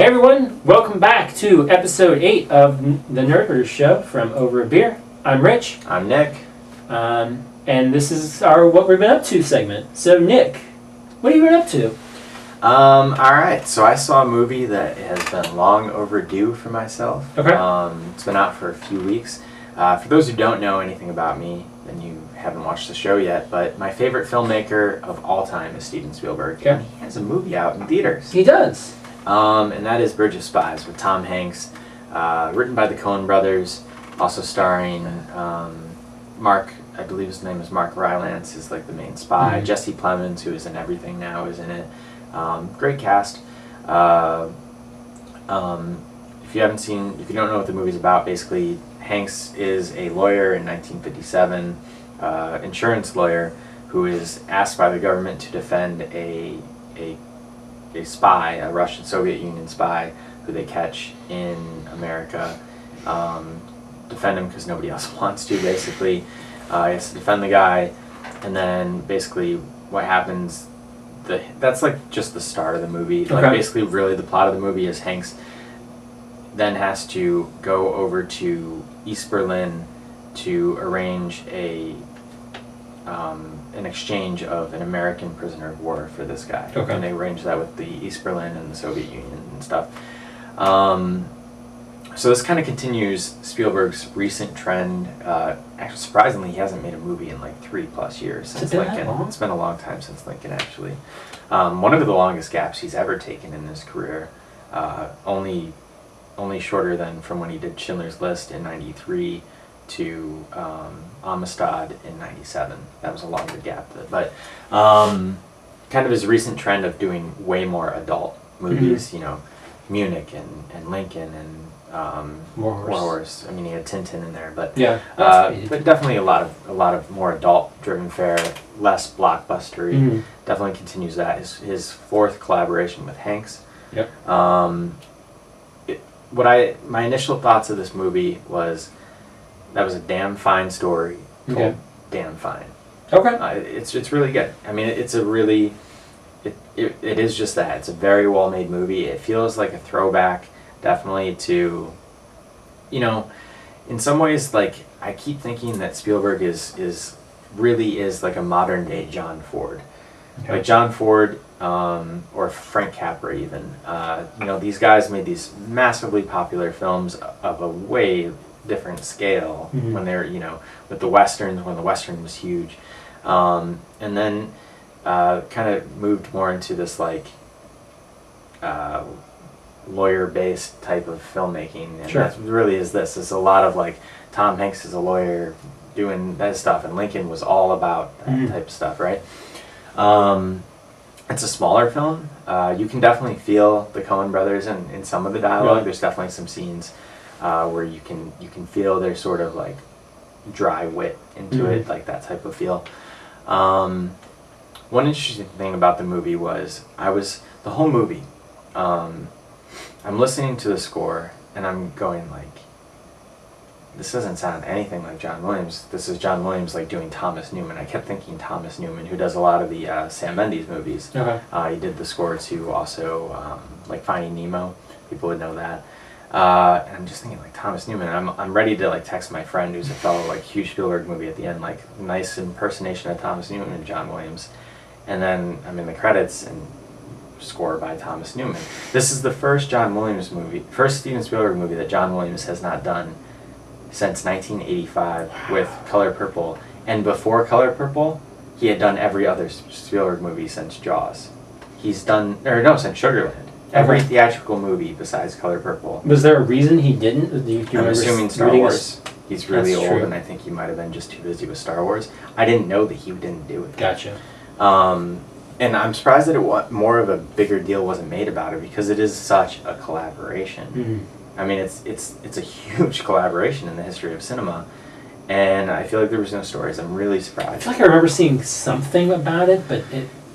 Hey everyone, welcome back to episode 8 of the Nerders Show from Over a Beer. I'm Rich. I'm Nick. And this is our What We've Been Up To segment. So Nick, what have you been up to? Alright, so I saw a movie that has been long overdue for myself. Okay. It's been out for a few weeks. For those who don't know anything about me, and you haven't watched the show yet, but my favorite filmmaker of all time is Steven Spielberg. Okay. And he has a movie out in theaters. He does. And that is Bridge of Spies with Tom Hanks, written by the Coen brothers, also starring Mark, I believe his name is Mark Rylance, is like the main spy. Mm-hmm. Jesse Plemons, who is in everything now, is in it. Great cast. If you don't know what the movie's about, basically Hanks is a lawyer in 1957, insurance lawyer, who is asked by the government to defend a spy, a Russian Soviet Union spy, who they catch in America. Defend him because nobody else wants to, basically. He has to defend the guy, and then basically what happens, that's like just the start of the movie. Okay. Like basically really the plot of the movie is Hanks then has to go over to East Berlin to arrange an exchange of an American prisoner of war for this guy. Okay. And they arranged that with the East Berlin and the Soviet Union and stuff. So this kind of continues Spielberg's recent trend. Actually, surprisingly, he hasn't made a movie in like 3+ years since Lincoln. It's been a long time since Lincoln, actually. One of the longest gaps he's ever taken in his career. Only shorter than from when he did Schindler's List in '93 to Amistad in '97. That was a longer gap. But kind of his recent trend of doing way more adult movies, Mm-hmm. you know, Munich and Lincoln and War Horse. I mean, he had Tintin in there, but Yeah. but definitely a lot of more adult-driven fare, less blockbustery. Mm-hmm. Definitely continues that. His fourth collaboration with Hanks. Yep. My initial thoughts of this movie was that was a damn fine story told Okay. damn fine. Okay. It's really good. I mean, it is just that. It's a very well made movie. It feels like a throwback, definitely, to, you know, in some ways, like, I keep thinking that Spielberg really is like a modern day John Ford. Okay. Like John Ford, or Frank Capra even. You know, these guys made these massively popular films of a way different scale. Mm-hmm. When they're, you know, with the Westerns, when the Western was huge. And then kind of moved more into this like lawyer-based type of filmmaking. And Sure. that really is this. It's a lot of like Tom Hanks is a lawyer doing that stuff, and Lincoln was all about that Mm-hmm. type of stuff, right? It's a smaller film. You can definitely feel the Coen brothers in some of the dialogue. Right. There's definitely some scenes where you can feel their sort of like dry wit into Mm-hmm. it, like that type of feel. One interesting thing about the movie was the whole movie. I'm listening to the score and I'm going like, this doesn't sound anything like John Williams. This is John Williams like doing Thomas Newman. I kept thinking Thomas Newman, who does a lot of the Sam Mendes movies. Okay. He did the score to also like Finding Nemo. People would know that. And I'm just thinking like Thomas Newman. I'm ready to like text my friend who's a fellow like huge Spielberg movie at the end, like nice impersonation of Thomas Newman and John Williams. And then I'm in the credits and score by Thomas Newman. This is the first Steven Spielberg movie that John Williams has not done since 1985 with Color Purple. And before Color Purple, he had done every other Spielberg movie since Jaws. Since Sugarland. Every Okay. theatrical movie besides Color Purple. Was there a reason he didn't? Do you I'm remember assuming Star reading Wars. He's really That's old, true. and I think he might have been just too busy with Star Wars. I didn't know that he didn't do it. Gotcha. And I'm surprised that more of a bigger deal wasn't made about it, because it is such a collaboration. Mm-hmm. I mean, it's a huge collaboration in the history of cinema, and I feel like there was no stories. I'm really I surprised. feel like I remember seeing something about it, but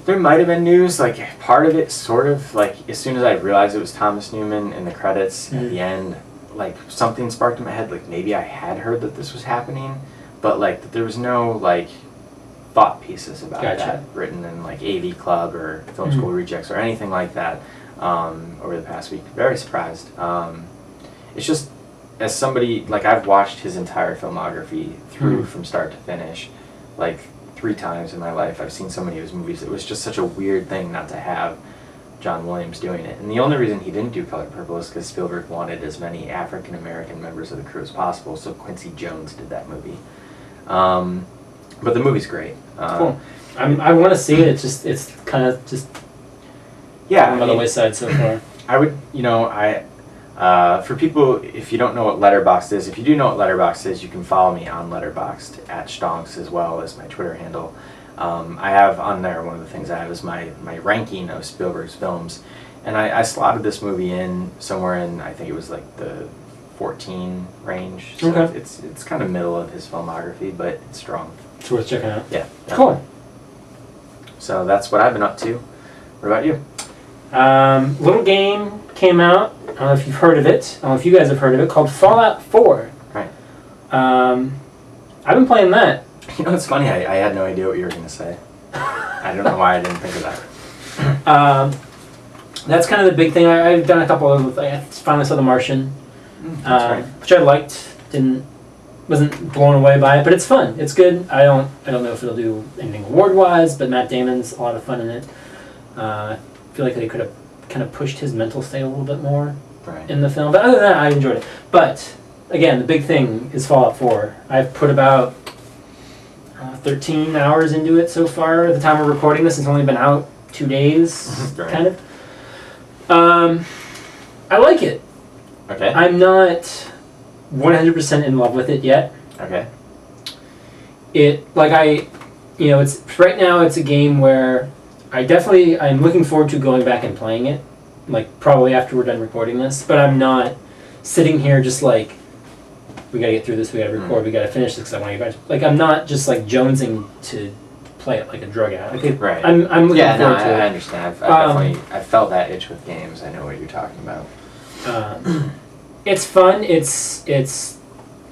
There might have been news, like part of it sort of, like as soon as I realized it was Thomas Newman in the credits at the end, like something sparked in my head, like maybe I had heard that this was happening, but like that there was no like thought pieces about Gotcha. that written in like AV Club or Film School Rejects or anything like that. over the past week. Very surprised. It's just, as somebody, like, I've watched his entire filmography through from start to finish, like 3 times in my life. I've seen so many of his movies. It was just such a weird thing not to have John Williams doing it. And the only reason he didn't do Color Purple is because Spielberg wanted as many African American members of the crew as possible, so Quincy Jones did that movie. But the movie's great. Cool. I want to see it. It's kind of just on the wayside so far. I would, for people, if you don't know what Letterboxd is, if you do know what Letterboxd is, you can follow me on Letterboxd at Stonks, as well as my Twitter handle. I have on there, one of the things I have is my ranking of Spielberg's films, and I slotted this movie in somewhere in, I think it was like the 14 range. So okay. It's kind of middle of his filmography, but it's strong. It's worth checking out. Yeah. Cool. So that's what I've been up to. What about you? Little game came out. I don't know if you've heard of it. I don't know if you guys have heard of it, called Fallout 4. Right. I've been playing that. You know, it's funny. I had no idea what you were going to say. I don't know why I didn't think of that. That's kind of the big thing. I've done a couple of. I finally saw The Martian, Right. which I liked. Wasn't blown away by it, but it's fun. It's good. I don't know if it'll do anything award-wise, but Matt Damon's a lot of fun in it. I feel like they could have kind of pushed his mental state a little bit more in the film. But other than that, I enjoyed it. But again, the big thing is Fallout 4. I've put about 13 hours into it so far. At the time we're recording this, it's only been out 2 days, kind of. I like it. Okay. I'm not 100% in love with it yet. Okay. It's right now it's a game where I'm looking forward to going back and playing it, like probably after we're done recording this, but I'm not sitting here just like, we gotta get through this, we gotta record, we gotta finish this because I want to get back. Like, I'm not just like jonesing to play it like a drug addict. Like, right. I'm looking forward to it. I understand. I felt that itch with games. I know what you're talking about. It's fun. It's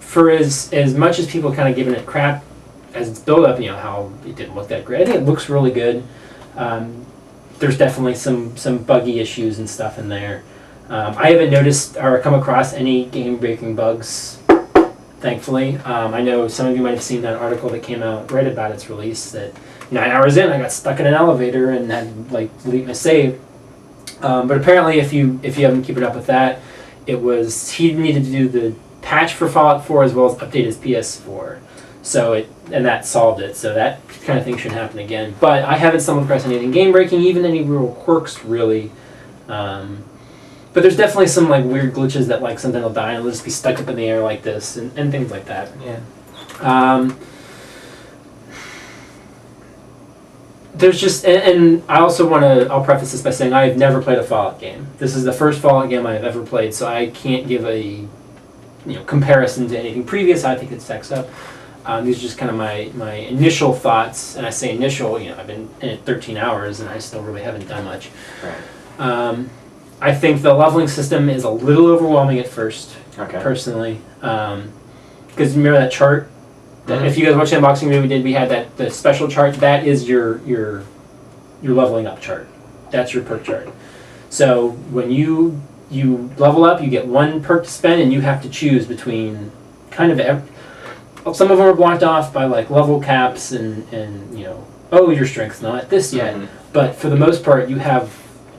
for as much as people kind of giving it crap as it's built up. How it didn't look that great. I think it looks really good. There's definitely some buggy issues and stuff in there. I haven't noticed or come across any game-breaking bugs, thankfully. I know some of you might have seen that article that came out right about its release, that 9 hours in I got stuck in an elevator and had like delete my save. But apparently if you haven't keeping up with that, he needed to do the patch for Fallout 4 as well as update his PS4. And that solved it. So that kind of thing shouldn't happen again. But I haven't stumbled across anything game-breaking, even any real quirks, really. But there's definitely some like weird glitches that like something will die and it'll just be stuck up in the air like this and things like that. Yeah. There's just, and I also I'll preface this by saying I have never played a Fallout game. This is the first Fallout game I've ever played, so I can't give a comparison to anything previous. I think it stacks up. These are just kind of my initial thoughts, and I say initial, I've been in it 13 hours and I still really haven't done much. Right. I think the leveling system is a little overwhelming at first, personally. Because remember that chart? If you guys watched the unboxing video we did, we had the special chart. That is your leveling up chart. That's your perk chart. So when you level up, you get 1 perk to spend, and you have to choose between kind of some of them are blocked off by like level caps and your strength's not at this yet. But for the most part, you have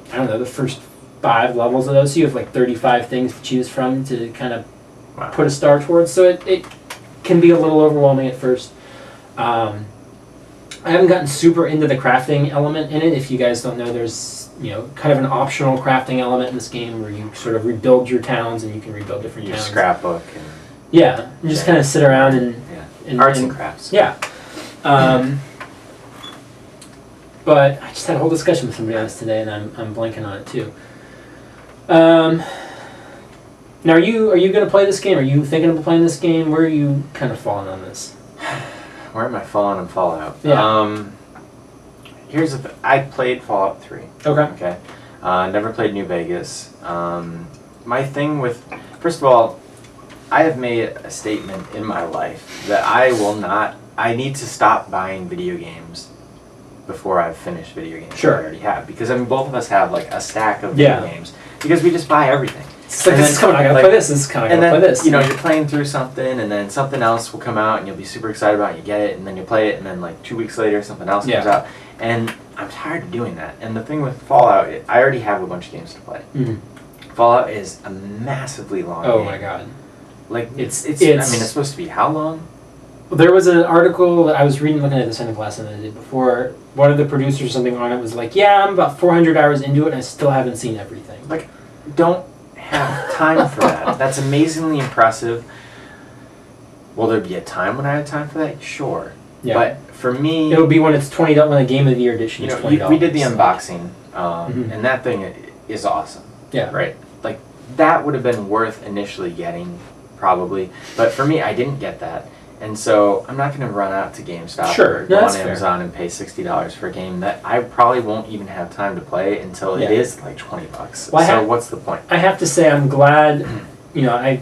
the first 5 levels of those. So you have like 35 things to choose from to kind of put a star towards. So it can be a little overwhelming at first. I haven't gotten super into the crafting element in it. If you guys don't know, there's kind of an optional crafting element in this game where you sort of rebuild your towns and you can rebuild different towns. Scrapbook. And just kind of sit around and arts and crafts. Yeah. But I just had a whole discussion with somebody else today, and I'm blanking on it too. Now, are you going to play this game? Are you thinking of playing this game? Where are you kind of falling on this? Where am I falling on Fallout? Yeah. Here's the thing. I played Fallout 3. Okay. Never played New Vegas. My thing with... First of all, I have made a statement in my life that I need to stop buying video games before I've finished video games Sure. that I already have. Because I mean, both of us have like a stack of video games because we just buy everything. It's like, this is coming, I gotta play this is coming, I gotta play this. You know, you're playing through something, and then something else will come out, and you'll be super excited about it, you get it, and then you play it, and then like 2 weeks later, something else comes out. And I'm tired of doing that. And the thing with Fallout, I already have a bunch of games to play. Fallout is a massively long game. Oh my god. Like, it's I mean, it's supposed to be how long? There was an article that I was reading, looking at this in the class that I did before. One of the producers or something on it was like, yeah, I'm about 400 hours into it, and I still haven't seen everything. Like, don't have time for that. That's amazingly impressive. Will there be a time when I have time for that? Sure. Yeah. But for me, it'll be when it's $20 when the Game of the Year edition is $20. We did the unboxing, and that thing is awesome. Yeah. Right. Like, that would have been worth initially getting, probably. But for me, I didn't get that. And so I'm not going to run out to GameStop or go on Amazon and pay $60 for a game that I probably won't even have time to play until it is like $20. Well, so what's the point? I have to say I'm glad, you know, I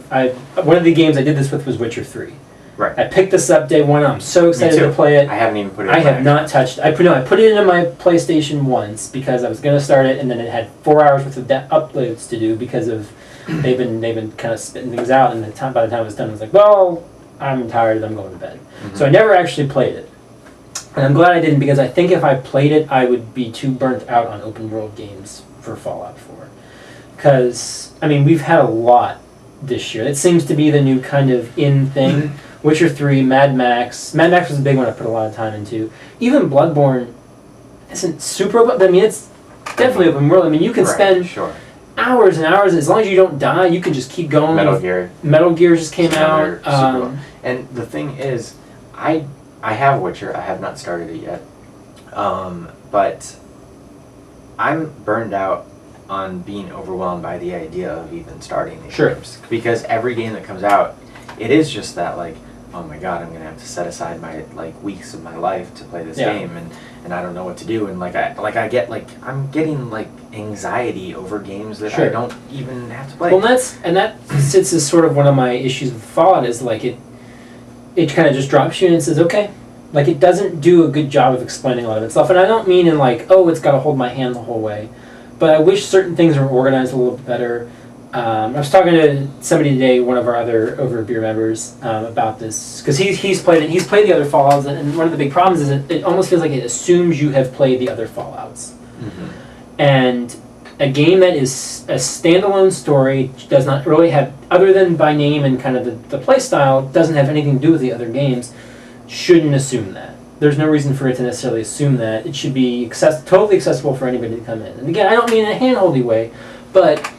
one of the games I did this with was Witcher 3. Right. I picked this up day one. I'm so excited to play it. I haven't even put it in I have not touched it. I put it into my PlayStation once because I was going to start it, and then it had 4 hours worth of uploads to do because of they've been kind of spitting things out, and by the time it was done, I was like, well, I'm tired, I'm going to bed. So I never actually played it. And I'm glad I didn't, because I think if I played it, I would be too burnt out on open world games for Fallout 4. Because, I mean, we've had a lot this year. It seems to be the new kind of in thing. Witcher 3, Mad Max. Mad Max was a big one I put a lot of time into. Even Bloodborne isn't super open. I mean, it's definitely open world. I mean, you can spend hours and hours. As long as you don't die, you can just keep going. Metal Gear just came out. And the thing is, I have Witcher. I have not started it yet. But I'm burned out on being overwhelmed by the idea of even starting these games. Because every game that comes out, it is just that, like, oh my god, I'm gonna have to set aside my weeks of my life to play this game, and I don't know what to do, and I'm getting anxiety over games that I don't even have to play. Well, that sits as sort of one of my issues with Fallout is it kind of just drops you and it says okay, it doesn't do a good job of explaining a lot of itself, and I don't mean in it's got to hold my hand the whole way, but I wish certain things were organized a little bit better. I was talking to somebody today, one of our other Over Beer members, about this, because he's played it. He's played the other Fallouts, and one of the big problems is it almost feels like it assumes you have played the other Fallouts. And a game that is a standalone story, does not really have, other than by name and kind of the play style, doesn't have anything to do with the other games, shouldn't assume that. There's no reason for it to necessarily assume that. It should be totally accessible for anybody to come in. And again, I don't mean in a handholdy way, but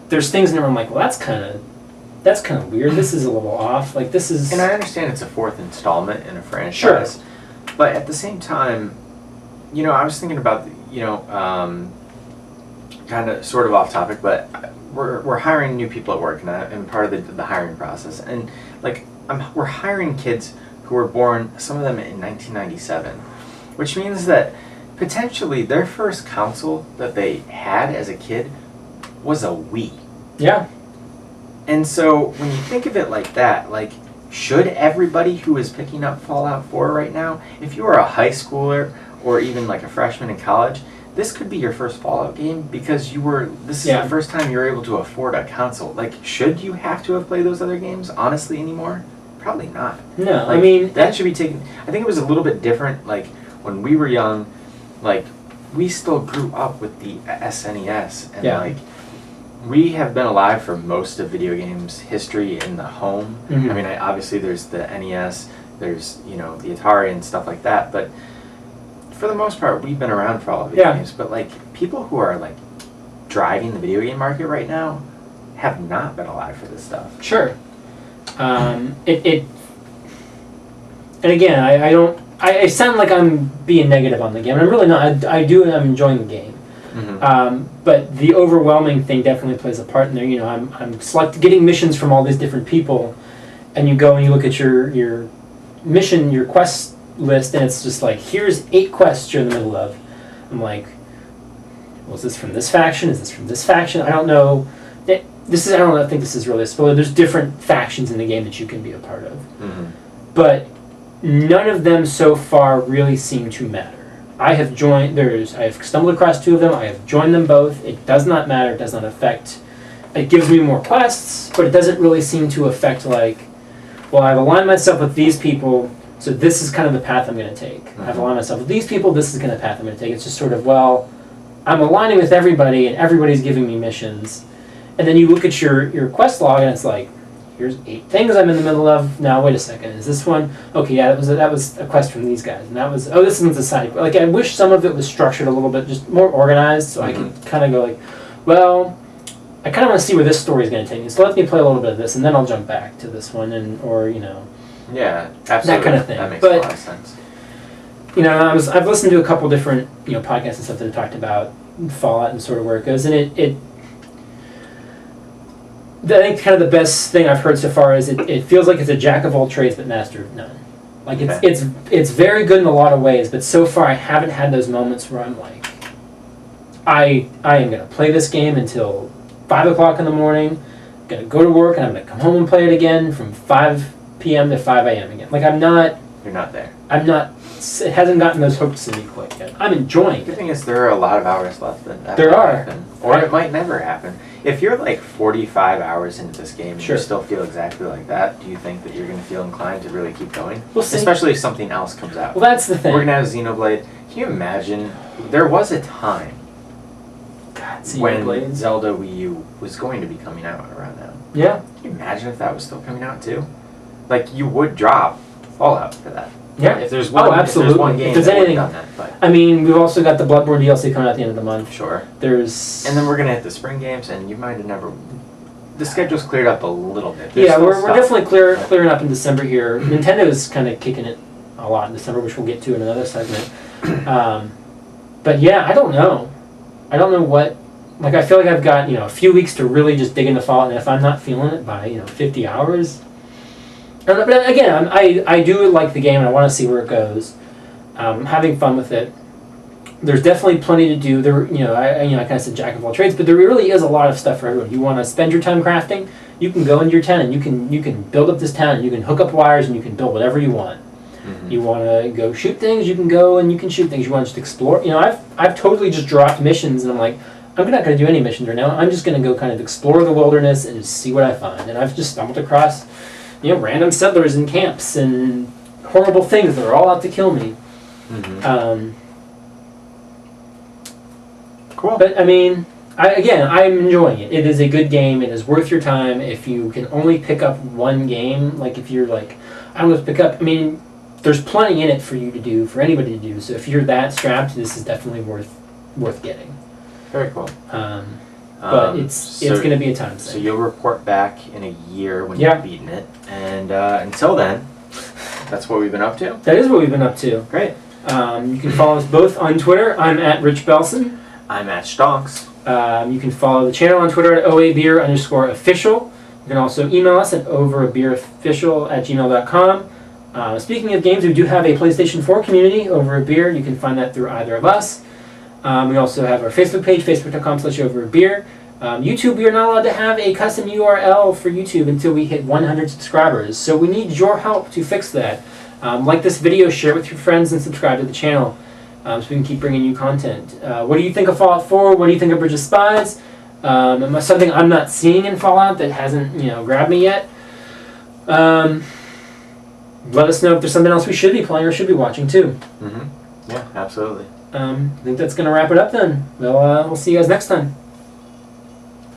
there's things in there where I'm like, well, that's kind of weird. This is a little off. This is. And I understand it's a fourth installment in a franchise, but at the same time, I was thinking about kind of sort of off topic, but we're hiring new people at work, and I'm part of the hiring process, and we're hiring kids who were born, some of them in 1997, which means that potentially their first console that they had as a kid was a Wii. Yeah. And so when you think of it like that, should everybody who is picking up Fallout 4 right now, if you are a high schooler or even a freshman in college, this could be your first Fallout game because this is the first time you're able to afford a console. Should you have to have played those other games, honestly, anymore? Probably not. No, I mean... That should be taken... I think it was a little bit different, when we were young, we still grew up with the SNES, and we have been alive for most of video games history in the home. I mean, obviously there's the NES, there's, the Atari and stuff like that, but for the most part, we've been around for all of video games. But, people who are, driving the video game market right now have not been alive for this stuff. Sure. And again, I don't... I sound like I'm being negative on the game. I'm really not. I do, and I'm enjoying the game. But the overwhelming thing definitely plays a part in there. I'm getting missions from all these different people, and you go and you look at your mission, your quest list, and it's just here's 8 quests you're in the middle of. I'm like, well, is this from this faction? Is this from this faction? I don't know. I don't think this is really a spoiler. There's different factions in the game that you can be a part of. But none of them so far really seem to matter. I have stumbled across 2 of them. I have joined them both. It does not matter. It does not affect. It gives me more quests, but it doesn't really seem to affect like, well, I've aligned myself with these people, so this is kind of the path I'm going to take. I've aligned myself with these people. This is kind of the path I'm going to take. It's just sort of, well, I'm aligning with everybody, and everybody's giving me missions. And then you look at your quest log, and it's like, here's 8 things I'm in the middle of. Now, wait a second. Is this one? Okay, yeah, that was a quest from these guys. And that was, this one's a side. Like, I wish some of it was structured a little bit, just more organized, so I could kind of go like, well, I kind of want to see where this story is going to take me. So let me play a little bit of this, and then I'll jump back to this one, or, Yeah, absolutely. that kind of thing. That makes But, a lot of sense. I've listened to a couple different, podcasts and stuff that have talked about Fallout and sort of where it goes, and I think kind of the best thing I've heard so far is it feels like it's a jack of all trades but master of none. Like it's very good in a lot of ways, but so far I haven't had those moments where I'm like, I am going to play this game until 5 o'clock in the morning, I'm going to go to work, and I'm going to come home and play it again from 5 p.m. to 5 a.m. again. Like You're not there. It hasn't gotten those hooks in me quite yet. I'm enjoying The it. thing is, there are a lot of hours left that There might are. happen. Or it might never happen. If you're like 45 hours into this game and Sure. you still feel exactly like that, do you think that you're going to feel inclined to really keep going? We'll see. Especially if something else comes out. Well, that's the thing. We're going to have Xenoblade. Can you imagine? There was a time God, when Xenoblade. Zelda Wii U was going to be coming out around now. Yeah. Can you imagine if that was still coming out too? Like, you would drop Fallout for that. Yeah. If there's one, absolutely. If there's one game If there's that would anything, have done that, but I mean, we've also got the Bloodborne DLC coming out at the end of the month. sure. There's And then we're gonna hit the spring games, and you might have never. The schedule's cleared up a little bit. There's yeah, still we're stuff. definitely clearing up in December here. Nintendo's kind of kicking it a lot in December, which we'll get to in another segment. But yeah, I don't know. I don't know what. Like, I feel like I've got a few weeks to really just dig into Fallout, and if I'm not feeling it by 50 hours. But again, I do like the game, and I want to see where it goes. I'm having fun with it. There's definitely plenty to do. I kind of said jack of all trades, but there really is a lot of stuff for everyone. You want to spend your time crafting? You can go into your town and you can build up this town, and you can hook up wires, and you can build whatever you want. Mm-hmm. You want to go shoot things? You can go and you can shoot things. You want to just explore? I've totally just dropped missions, and I'm like, I'm not going to do any missions right now. I'm just going to go kind of explore the wilderness and just see what I find. And I've just stumbled across random settlers in camps and horrible things that are all out to kill me. Mm-hmm. Cool. But I mean, I'm enjoying it. It is a good game. It is worth your time. If you can only pick up one game, like if you're like, I'm going to pick up, I mean, there's plenty in it for you to do, for anybody to do. So if you're that strapped, this is definitely worth getting. Very cool. But it's going to be a time thing. So you'll report back in a year when you've beaten it, and until then, that's what we've been up to. That is what we've been up to. Great. You can follow us both on Twitter. I'm at Rich Belson. I'm at Stonks. You can follow the channel on Twitter at oabeer_official. You can also email us at overabeerofficial@gmail.com. Speaking of games, we do have a PlayStation 4 community over a beer. You can find that through either of us. We also have our Facebook page, facebook.com/overabeer. YouTube, we are not allowed to have a custom URL for YouTube until we hit 100 subscribers. So we need your help to fix that. Like this video, share it with your friends, and subscribe to the channel so we can keep bringing you content. What do you think of Fallout 4? What do you think of Bridge of Spies? Something I'm not seeing in Fallout that hasn't grabbed me yet. Let us know if there's something else we should be playing or should be watching too. Mm-hmm. Yeah, absolutely. I think that's going to wrap it up then. We'll see you guys next time.